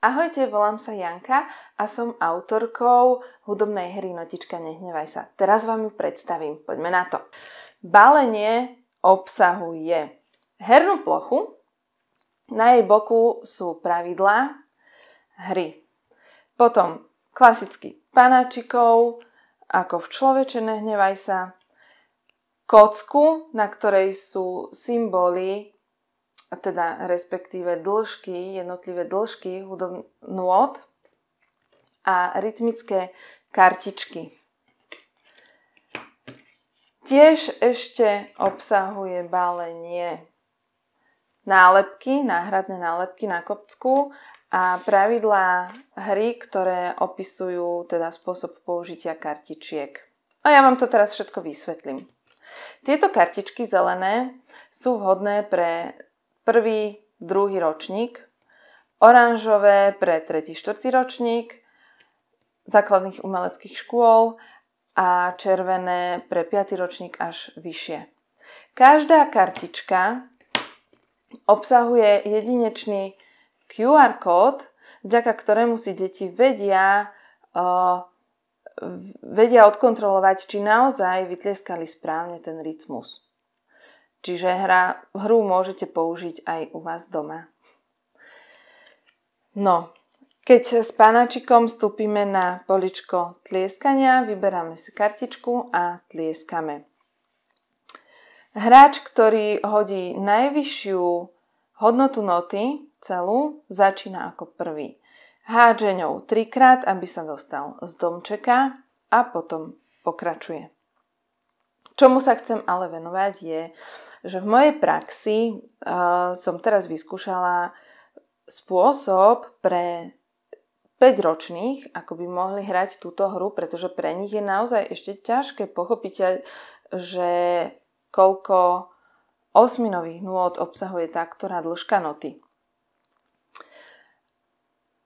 Ahojte, volám sa Janka a som autorkou hudobnej hry Notička nehnevaj sa. Teraz vám ju predstavím. Poďme na to. Balenie obsahuje hernú plochu, na jej boku sú pravidlá hry. Potom klasicky panáčikov, ako v Človeče nehnevaj sa, kocku, na ktorej sú symboly, teda respektíve dĺžky, jednotlivé dĺžky nôt a rytmické kartičky. Tiež ešte obsahuje balenie nálepky, náhradné nálepky na kocku a pravidlá hry, ktoré opisujú teda spôsob použitia kartičiek. A ja vám to teraz všetko vysvetlím. Tieto kartičky zelené sú vhodné pre prvý, druhý ročník, oranžové pre tretí, štvrtý ročník základných umeleckých škôl a červené pre 5. ročník až vyššie. Každá kartička obsahuje jedinečný QR kód, vďaka ktorému si deti vedia odkontrolovať, či naozaj vytlieskali správne ten rytmus. Čiže hru môžete použiť aj u vás doma. No, keď s panáčikom vstúpime na poličko tlieskania, vyberáme si kartičku a tlieskame. Hráč, ktorý hodí najvyššiu hodnotu noty, celú, začína ako prvý. Hádže ňou 3-krát, aby sa dostal z domčeka a potom pokračuje. Čomu sa chcem ale venovať je, že v mojej praxi som teraz vyskúšala spôsob pre 5-ročných, ako by mohli hrať túto hru, pretože pre nich je naozaj ešte ťažké pochopiť, že koľko osminových nôt obsahuje tá, ktorá dĺžka noty.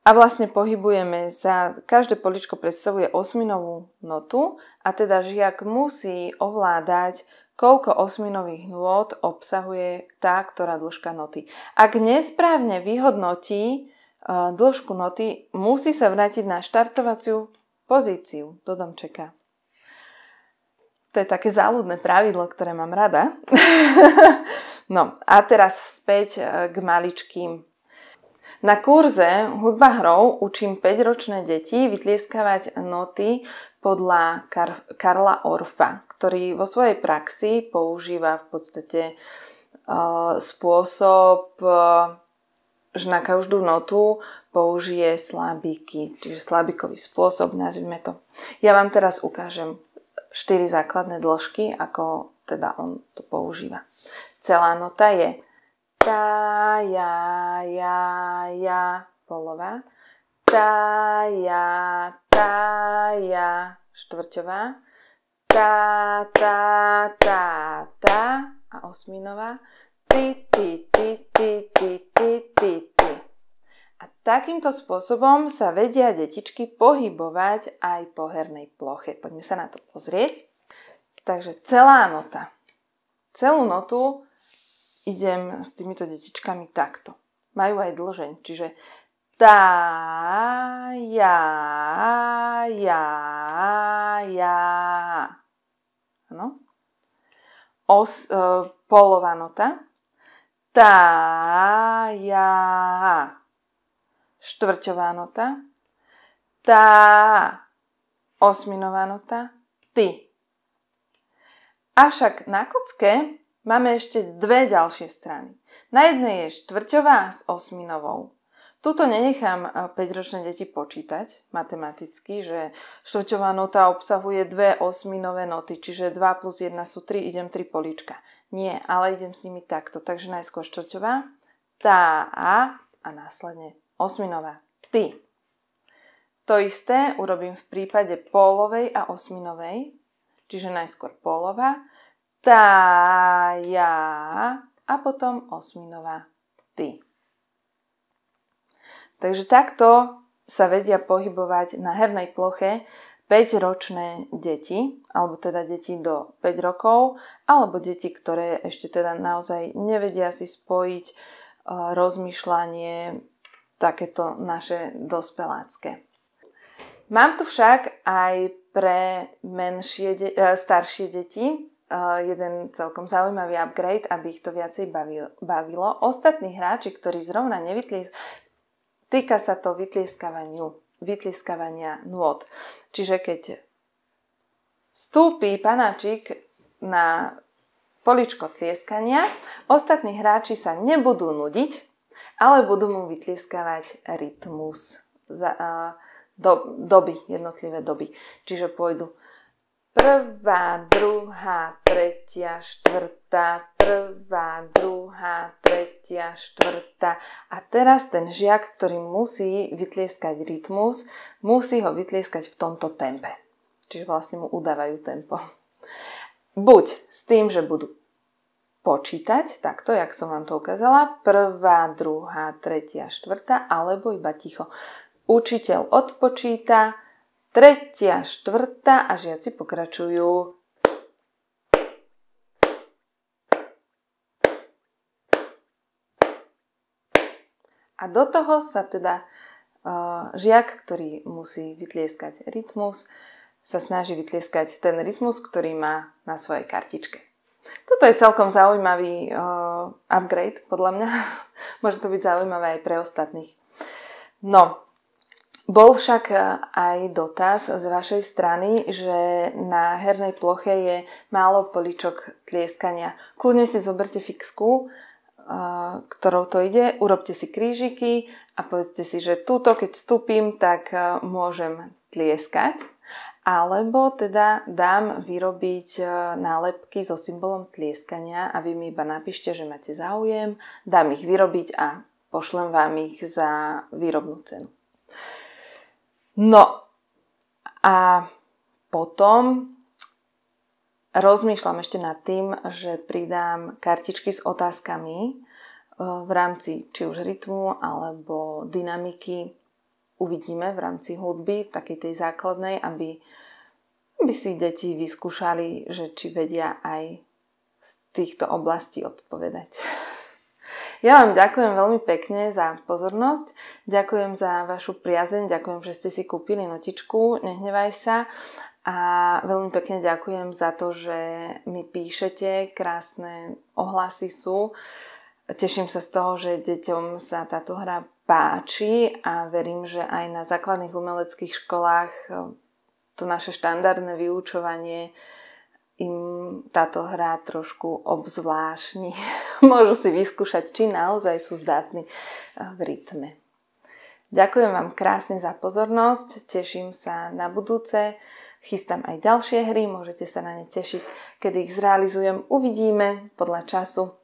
A vlastne pohybujeme sa, každé poličko predstavuje osminovú notu a teda žiak musí ovládať, koľko osminových nôt obsahuje tá, ktorá dĺžka noty. Ak nesprávne vyhodnotí dĺžku noty, musí sa vrátiť na štartovaciu pozíciu do domčeka. To je také záľudné pravidlo, ktoré mám rada. No a teraz späť k maličkým. Na kurze Hudba hrou učím 5-ročné deti vytlieskavať noty podľa Karla Orfa, ktorý vo svojej praxi používa v podstate spôsob, že na každú notu použije slabíky, čiže slabikový spôsob, nazvime to. Ja vám teraz ukážem 4 základné dĺžky, ako teda on to používa. Celá nota je tá, ja, polová, tá, ja, štvrťová, tá a osminová, ty. A takýmto spôsobom sa vedia detičky pohybovať aj po hernej ploche. Poďme sa na to pozrieť. Takže celá nota. Celú notu idem s týmito detičkami takto. Majú aj dĺžeň, čiže tá, ja. Áno. Polová nota. Tá, ja. Štvrťová nota. Tá, osminová nota. Ty. Avšak na kocke máme ešte 2 ďalšie strany. Na jednej je štvrťová s osminovou. Tuto nenechám 5-ročné deti počítať matematicky, že štvrťová nota obsahuje 2 osminové noty, čiže 2 plus 1 sú 3, idem 3 políčka. Nie, ale idem s nimi takto. Takže najskôr štvrťová, tá a následne osminová, ty. To isté urobím v prípade pólovej a osminovej, čiže najskôr pólová, tá, ja a potom osminová, ty. Takže takto sa vedia pohybovať na hernej ploche 5-ročné deti, alebo teda deti do 5 rokov, alebo deti, ktoré ešte teda naozaj nevedia si spojiť rozmýšľanie takéto naše dospelácké. Mám tu však aj pre staršie deti jeden celkom zaujímavý upgrade, aby ich to viacej bavilo. Ostatní hráči, ktorí zrovna týka sa to vytlieskavania nôt. Čiže keď vstúpi panáčik na poličko tlieskania, ostatní hráči sa nebudú nudiť, ale budú mu vytlieskavať rytmus, jednotlivé doby. Čiže pôjdu 1., 2., 3., 4., 1., 2., 3., 4. A teraz ten žiak, ktorý musí vytlieskať rytmus, musí ho vytlieskať v tomto tempe. Čiže vlastne mu udávajú tempo. Buď s tým, že budú počítať, takto, jak som vám to ukázala, 1., 2., 3., 4., alebo iba ticho. Učiteľ odpočíta, 3., 4. a žiaci pokračujú. A do toho sa teda žiak, ktorý musí vytlieskať rytmus, sa snaží vytlieskať ten rytmus, ktorý má na svojej kartičke. Toto je celkom zaujímavý upgrade, podľa mňa. Môže to byť zaujímavé aj pre ostatných. No, bol však aj dotaz z vašej strany, že na hernej ploche je málo poličok tlieskania. Kľudne si zoberte fixku, ktorou to ide, urobte si krížiky a povedzte si, že túto, keď vstúpim, tak môžem tlieskať. Alebo teda dám vyrobiť nálepky so symbolom tlieskania a vy mi iba napíšte, že máte záujem, dám ich vyrobiť a pošlem vám ich za výrobnú cenu. No a potom rozmýšľam ešte nad tým, že pridám kartičky s otázkami v rámci či už rytmu alebo dynamiky. Uvidíme v rámci hudby, takej tej základnej, aby si deti vyskúšali, že či vedia aj z týchto oblastí odpovedať. Ja vám ďakujem veľmi pekne za pozornosť, ďakujem za vašu priazeň, ďakujem, že ste si kúpili notičku, nehnevaj sa a veľmi pekne ďakujem za to, že mi píšete, krásne ohlasy sú. Teším sa z toho, že deťom sa táto hra páči a verím, že aj na základných umeleckých školách to naše štandardné vyučovanie im táto hra trošku obzvláštni. Môžu si vyskúšať, či naozaj sú zdatní v rytme. Ďakujem vám krásne za pozornosť, teším sa na budúce, chystám aj ďalšie hry, môžete sa na ne tešiť, kedy ich zrealizujem, uvidíme podľa času.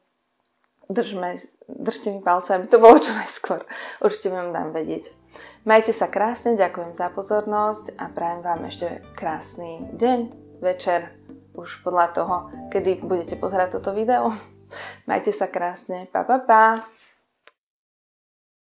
Držte mi palce, aby to bolo čo najskôr. Určite vám dám vedieť. Majte sa krásne, ďakujem za pozornosť a prajem vám ešte krásny deň, večer, už podľa toho, kedy budete pozerať toto video. Majte sa krásne, pa pa pa!